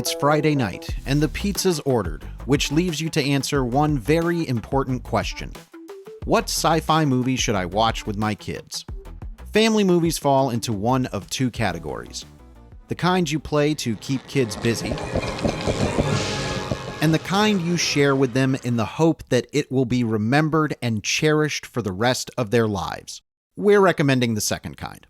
It's Friday night, and the pizza's ordered, which leaves you to answer one very important question. What sci-fi movie should I watch with my kids? Family movies fall into one of two categories. The kind you play to keep kids busy, and the kind you share with them in the hope that it will be remembered and cherished for the rest of their lives. We're recommending the second kind.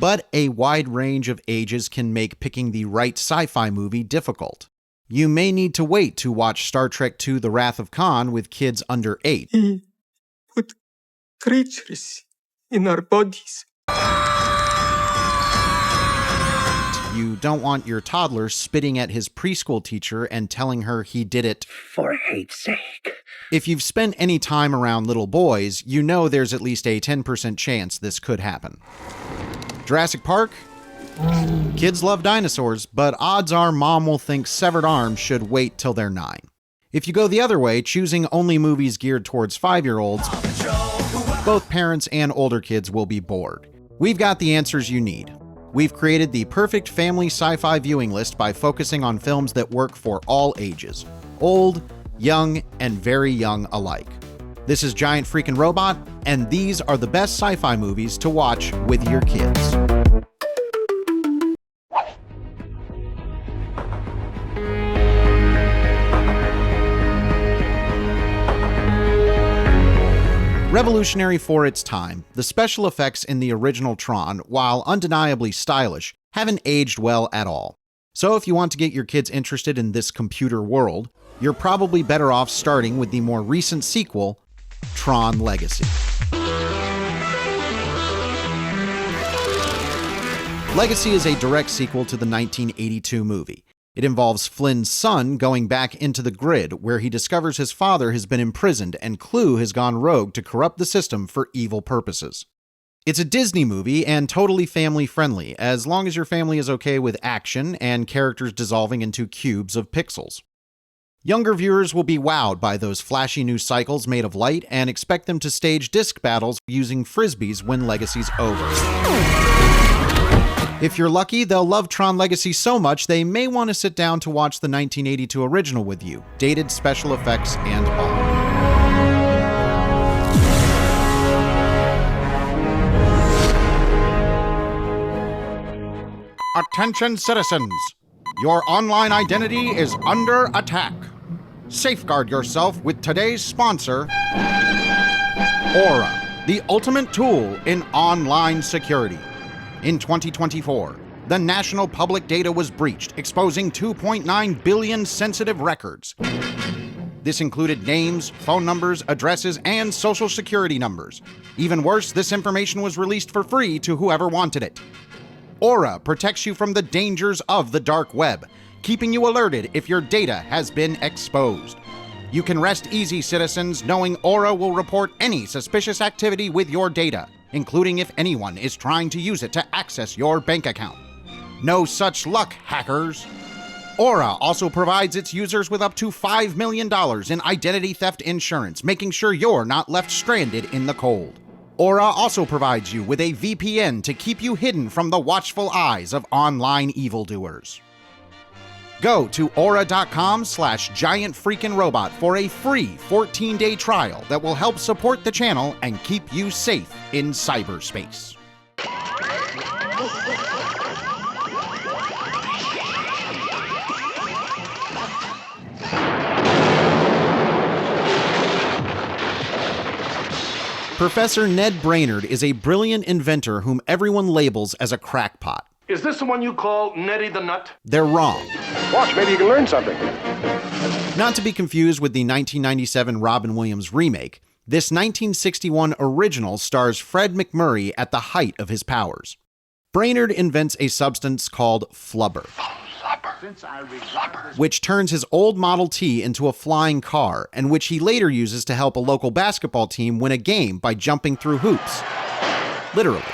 But a wide range of ages can make picking the right sci-fi movie difficult. You may need to wait to watch Star Trek II: The Wrath of Khan with kids under 8. He put creatures in our bodies. You don't want your toddler spitting at his preschool teacher and telling her he did it for hate's sake. If you've spent any time around little boys, you know there's at least a 10% chance this could happen. Jurassic Park? Kids love dinosaurs, but odds are mom will think severed arms should wait till they're 9. If you go the other way, choosing only movies geared towards 5-year-olds, both parents and older kids will be bored. We've got the answers you need. We've created the perfect family sci-fi viewing list by focusing on films that work for all ages, old, young, and very young alike. This is Giant Freakin' Robot, and these are the best sci-fi movies to watch with your kids. Revolutionary for its time, the special effects in the original Tron, while undeniably stylish, haven't aged well at all. So if you want to get your kids interested in this computer world, you're probably better off starting with the more recent sequel, Tron Legacy. Legacy is a direct sequel to the 1982 movie. It involves Flynn's son going back into the grid, where he discovers his father has been imprisoned and Clue has gone rogue to corrupt the system for evil purposes. It's a Disney movie and totally family-friendly, as long as your family is okay with action and characters dissolving into cubes of pixels. Younger viewers will be wowed by those flashy new cycles made of light and expect them to stage disc battles using frisbees when Legacy's over. If you're lucky, they'll love Tron Legacy so much they may want to sit down to watch the 1982 original with you, dated special effects and all. Attention citizens! Your online identity is under attack. Safeguard yourself with today's sponsor, Aura, the ultimate tool in online security. In 2024, the national public data was breached, exposing 2.9 billion sensitive records. This included names, phone numbers, addresses, and social security numbers. Even worse, this information was released for free to whoever wanted it. Aura protects you from the dangers of the dark web, keeping you alerted if your data has been exposed. You can rest easy, citizens, knowing Aura will report any suspicious activity with your data, including if anyone is trying to use it to access your bank account. No such luck, hackers! Aura also provides its users with up to $5 million in identity theft insurance, making sure you're not left stranded in the cold. Aura also provides you with a VPN to keep you hidden from the watchful eyes of online evildoers. Go to aura.com/giantfreakinrobot for a free 14-day trial that will help support the channel and keep you safe in cyberspace. Professor Ned Brainerd is a brilliant inventor whom everyone labels as a crackpot. Is this the one you call Nettie the Nut? They're wrong. Watch, maybe you can learn something. Not to be confused with the 1997 Robin Williams remake, this 1961 original stars Fred McMurray at the height of his powers. Brainerd invents a substance called flubber, which turns his old Model T into a flying car, and which he later uses to help a local basketball team win a game by jumping through hoops. Literally.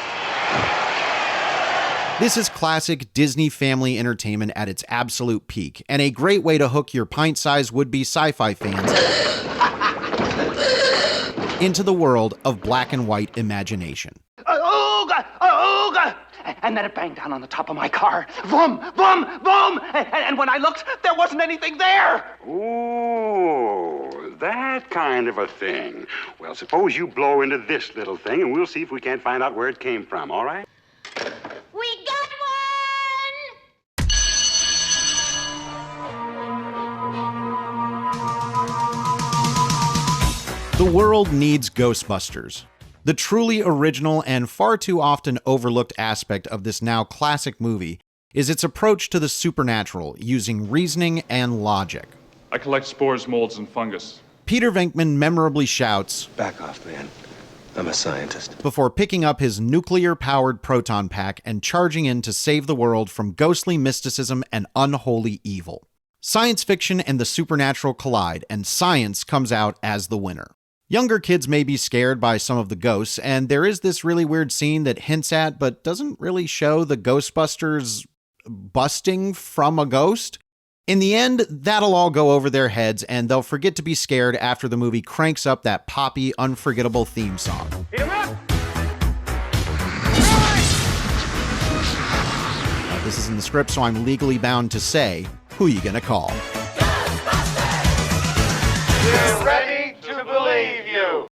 This is classic Disney family entertainment at its absolute peak, and a great way to hook your pint-sized would-be sci-fi fans into the world of black and white imagination. Ooga! Ooga! and then it banged down on the top of my car. Vroom, vroom, vroom! And when I looked, there wasn't anything there! Oh, that kind of a thing. Well, suppose you blow into this little thing, and we'll see if we can't find out where it came from, all right? We got one! The world needs Ghostbusters. The truly original and far too often overlooked aspect of this now classic movie is its approach to the supernatural using reasoning and logic. I collect spores, molds, and fungus. Peter Venkman memorably shouts, "Back off, man. I'm a scientist." before picking up his nuclear-powered proton pack and charging in to save the world from ghostly mysticism and unholy evil. Science fiction and the supernatural collide, and science comes out as the winner. Younger kids may be scared by some of the ghosts, and there is this really weird scene that hints at but doesn't really show the Ghostbusters busting from a ghost. In the end, that'll all go over their heads, and they'll forget to be scared after the movie cranks up that poppy, unforgettable theme song. Eat 'em up! Now, this is in the script, so I'm legally bound to say, who you gonna call? We're ready to believe you!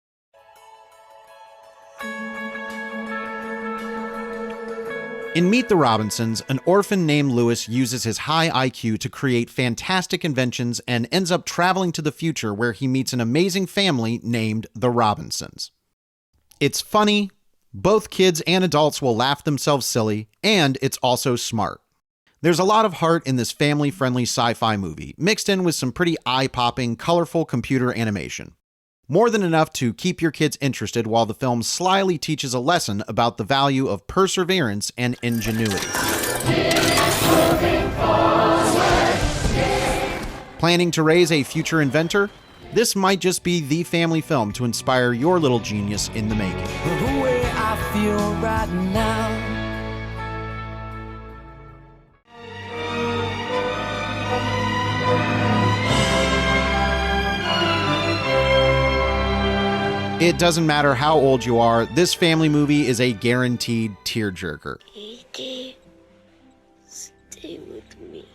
In Meet the Robinsons, an orphan named Lewis uses his high IQ to create fantastic inventions and ends up traveling to the future where he meets an amazing family named the Robinsons. It's funny, both kids and adults will laugh themselves silly, and it's also smart. There's a lot of heart in this family-friendly sci-fi movie, mixed in with some pretty eye-popping, colorful computer animation. More than enough to keep your kids interested while the film slyly teaches a lesson about the value of perseverance and ingenuity. Planning to raise a future inventor? This might just be the family film to inspire your little genius in the making. The way I feel right now. It doesn't matter how old you are, this family movie is a guaranteed tearjerker. E.T., stay with me.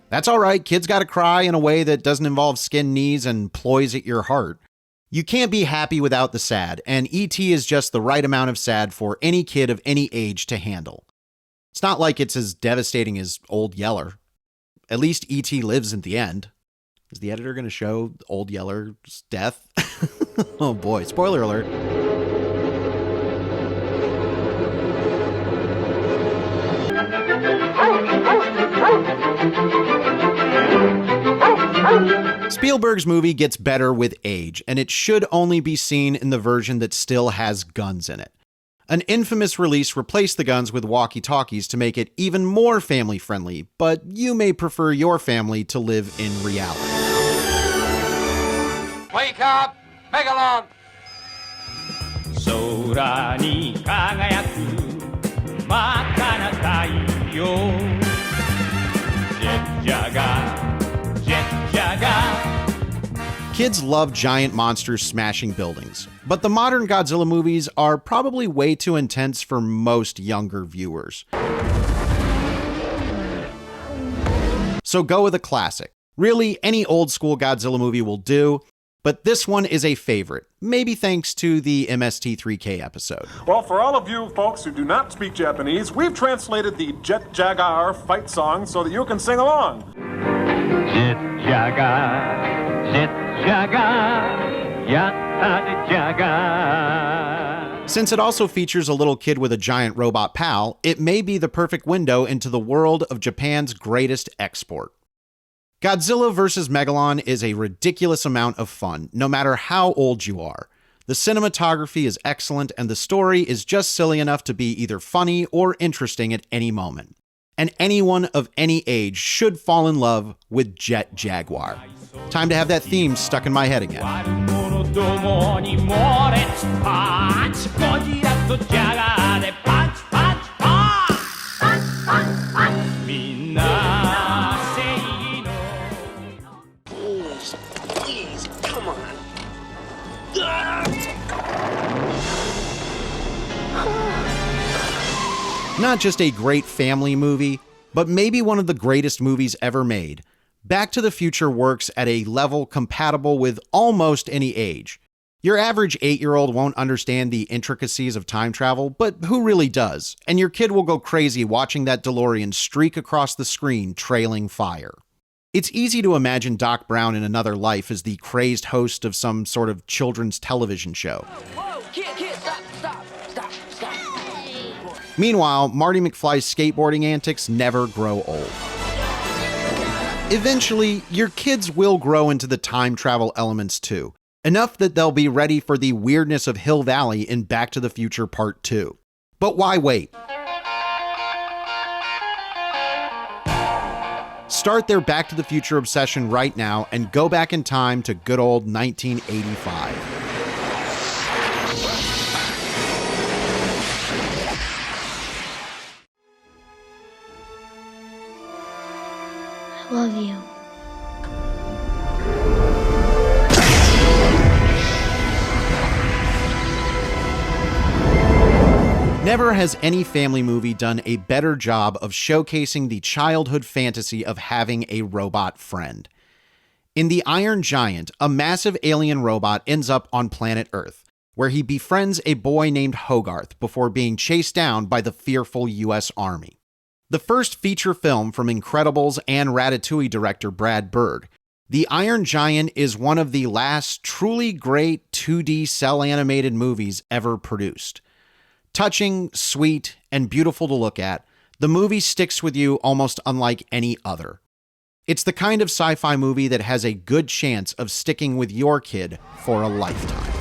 That's all right, kids gotta cry in a way that doesn't involve skin knees and ploys at your heart. You can't be happy without the sad, and E.T. is just the right amount of sad for any kid of any age to handle. It's not like it's as devastating as Old Yeller. At least E.T. lives at the end. Is the editor gonna show Old Yeller's death? Oh boy, spoiler alert. Spielberg's movie gets better with age, and it should only be seen in the version that still has guns in it. An infamous release replaced the guns with walkie-talkies to make it even more family-friendly, but you may prefer your family to live in reality. Wake up! Megalon! 空に輝く真っ赤な太陽 Jet Jaga Jet Jaga. Kids love giant monsters smashing buildings, but the modern Godzilla movies are probably way too intense for most younger viewers. So go with a classic. Really, any old school Godzilla movie will do, but this one is a favorite, maybe thanks to the MST3K episode. Well, for all of you folks who do not speak Japanese, we've translated the Jet Jaguar fight song so that you can sing along. Jet Jaga Jet Jaga Yatta Jaga. Since it also features a little kid with a giant robot pal, it may be the perfect window into the world of Japan's greatest export. Godzilla vs. Megalon is a ridiculous amount of fun, no matter how old you are. The cinematography is excellent, and the story is just silly enough to be either funny or interesting at any moment. And anyone of any age should fall in love with Jet Jaguar. Time to have that theme stuck in my head again. Please, come on. Not just a great family movie, but maybe one of the greatest movies ever made. Back to the Future works at a level compatible with almost any age. Your average 8-year-old won't understand the intricacies of time travel, but who really does? And your kid will go crazy watching that DeLorean streak across the screen trailing fire. It's easy to imagine Doc Brown in another life as the crazed host of some sort of children's television show. Whoa, kid, stop. Meanwhile, Marty McFly's skateboarding antics never grow old. Eventually, your kids will grow into the time travel elements too, enough that they'll be ready for the weirdness of Hill Valley in Back to the Future Part 2. But why wait? Start their Back to the Future obsession right now and go back in time to good old 1985. I love you. Never has any family movie done a better job of showcasing the childhood fantasy of having a robot friend. In The Iron Giant, a massive alien robot ends up on planet Earth, where he befriends a boy named Hogarth before being chased down by the fearful US Army. The first feature film from Incredibles and Ratatouille director Brad Bird, The Iron Giant is one of the last truly great 2D cel-animated movies ever produced. Touching, sweet, and beautiful to look at, the movie sticks with you almost unlike any other. It's the kind of sci-fi movie that has a good chance of sticking with your kid for a lifetime.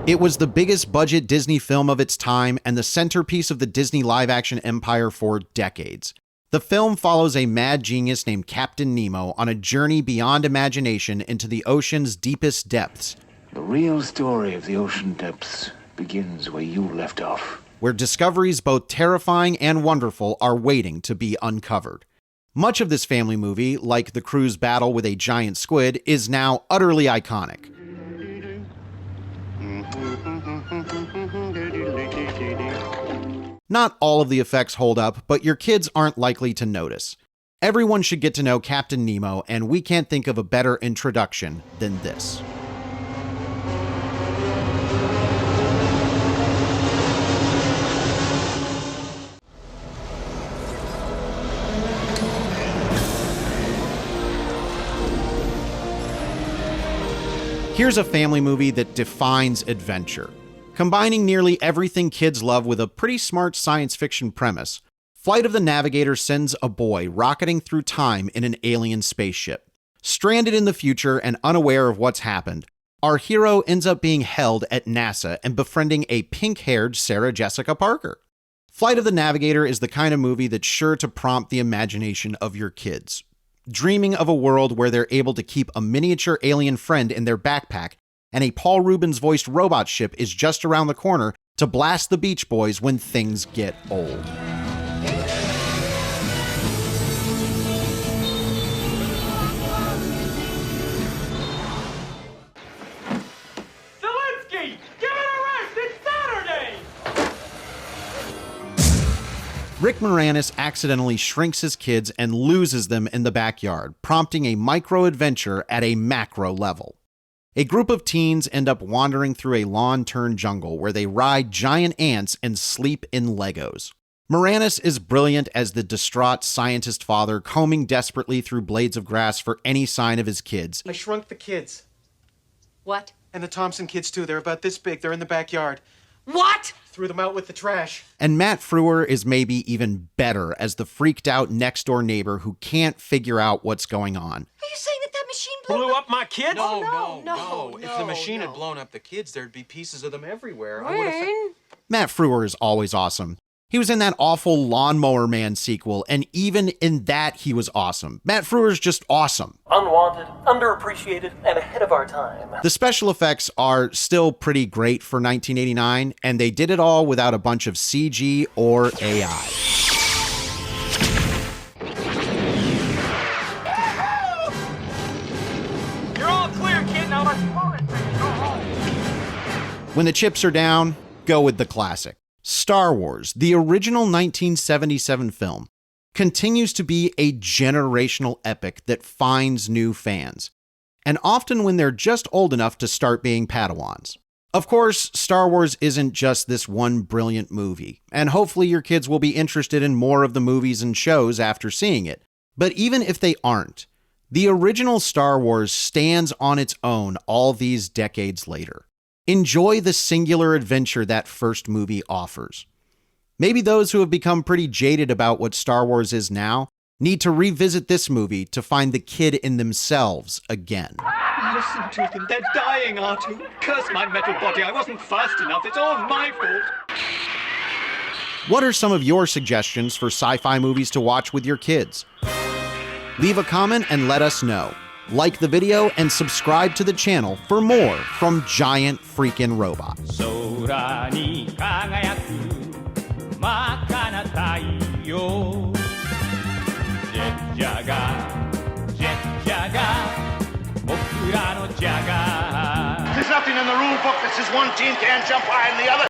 It was the biggest budget Disney film of its time and the centerpiece of the Disney live-action empire for decades. The film follows a mad genius named Captain Nemo on a journey beyond imagination into the ocean's deepest depths. The real story of the ocean depths begins where you left off. Where discoveries both terrifying and wonderful are waiting to be uncovered. Much of this family movie, like the crew's battle with a giant squid, is now utterly iconic. Not all of the effects hold up, but your kids aren't likely to notice. Everyone should get to know Captain Nemo, and we can't think of a better introduction than this. Here's a family movie that defines adventure. Combining nearly everything kids love with a pretty smart science fiction premise, Flight of the Navigator sends a boy rocketing through time in an alien spaceship. Stranded in the future and unaware of what's happened, our hero ends up being held at NASA and befriending a pink-haired Sarah Jessica Parker. Flight of the Navigator is the kind of movie that's sure to prompt the imagination of your kids. Dreaming of a world where they're able to keep a miniature alien friend in their backpack and a Paul Rubens-voiced robot ship is just around the corner to blast the Beach Boys when things get old. Zelensky, give it a rest! It's Saturday! Rick Moranis accidentally shrinks his kids and loses them in the backyard, prompting a micro-adventure at a macro level. A group of teens end up wandering through a lawn-turned jungle where they ride giant ants and sleep in Legos. Moranis is brilliant as the distraught scientist father combing desperately through blades of grass for any sign of his kids. I shrunk the kids. What? And the Thompson kids, too. They're about this big. They're in the backyard. What? Threw them out with the trash. And Matt Frewer is maybe even better as the freaked-out next-door neighbor who can't figure out what's going on. Are you saying that machine Blew up my kids? No. If the machine had blown up the kids, there'd be pieces of them everywhere. Matt Frewer is always awesome. He was in that awful Lawnmower Man sequel, and even in that he was awesome. Matt Frewer's just awesome. Unwanted, underappreciated, and ahead of our time. The special effects are still pretty great for 1989, and they did it all without a bunch of CG or AI. When the chips are down, go with the classic. Star Wars, the original 1977 film, continues to be a generational epic that finds new fans, and often when they're just old enough to start being Padawans. Of course, Star Wars isn't just this one brilliant movie, and hopefully your kids will be interested in more of the movies and shows after seeing it. But even if they aren't, the original Star Wars stands on its own all these decades later. Enjoy the singular adventure that first movie offers. Maybe those who have become pretty jaded about what Star Wars is now need to revisit this movie to find the kid in themselves again. Listen to them. They're dying, R2. Curse my metal body. I wasn't fast enough. It's all my fault. What are some of your suggestions for sci-fi movies to watch with your kids? Leave a comment and let us know. Like the video and subscribe to the channel for more from Giant Freakin' Robots. 空に輝く真っ赤な太陽ジェッジャガージェッジャガー僕らのジャガー There's nothing in the rule book that says one team can't jump higher than the other.